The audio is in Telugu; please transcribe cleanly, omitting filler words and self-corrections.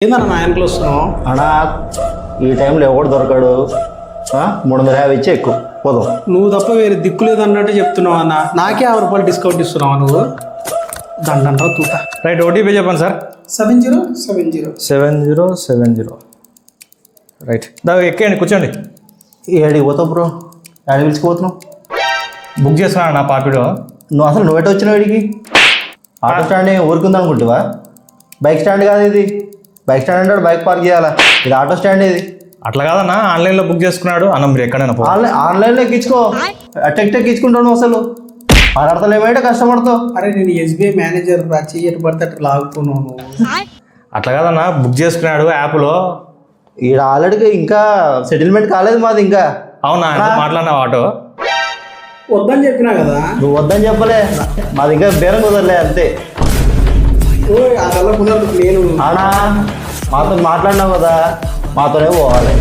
ఏందన్న నా వెనకలు వస్తున్నావు? అన్నా ఈ టైంలో ఎవడు దొరకాడు 350 ఇచ్చి ఎక్కువ పోదాం. నువ్వు తప్ప వేరే దిక్కు లేదన్నట్టు చెప్తున్నావు అన్న. నాకే 50 రూపాయలు డిస్కౌంట్ ఇస్తున్నావు నువ్వు. దండంలో తూత. రైట్, ఓటీపీ చెప్పండి సార్. 7070. 7070. రైట్, ఎక్కేయండి, కూర్చోండి. ఏడికి పోతావు బ్రో? ఏడికి పిలిచిపోతున్నావు? బుక్ చేస్తున్నాను నా పాపిడో. నువ్వెట వచ్చినావు వీడికి? ఆటో స్టాండ్ ఊరుకుంది అనుకుంటావా? బైక్ స్టాండ్ కాదు ఇది. బైక్ స్టాండ్ అంటాడు, బైక్ పార్క్ చేయాలా? ఇది ఆటో స్టాండ్ ఇది. అట్లా కాదన్నా, ఆన్లైన్లో బుక్ చేసుకున్నాడు అన్న. మీరు ఎక్కడైనా ఆన్లైన్లో ఎక్కించుకో. ఎక్కించుకుంటాను అసలు ఆడతలేమైతే కష్టపడతావు. అరే నేను ఎస్బీఐ మేనేజర్ చెయ్యట్టు పడితే అట్లా లాగుతున్నావు నువ్వు. అట్లా కాదన్నా, బుక్ చేసుకున్నాడు యాప్లో. ఈడ ఆల్రెడీ ఇంకా సెటిల్మెంట్ కాలేదు మాది ఇంకా. అవునా? మాట్లాడినావు ఆటో? వద్దని చెప్పినా కదా. నువ్వు వద్దని చెప్పలే, మాది ఇంకా బేరం కుదరలే అంతే. అదల్లా కుదరదు. నేను ఆనా మాతో మాట్లాడినావు కదా, మాతోనే పోవాలి.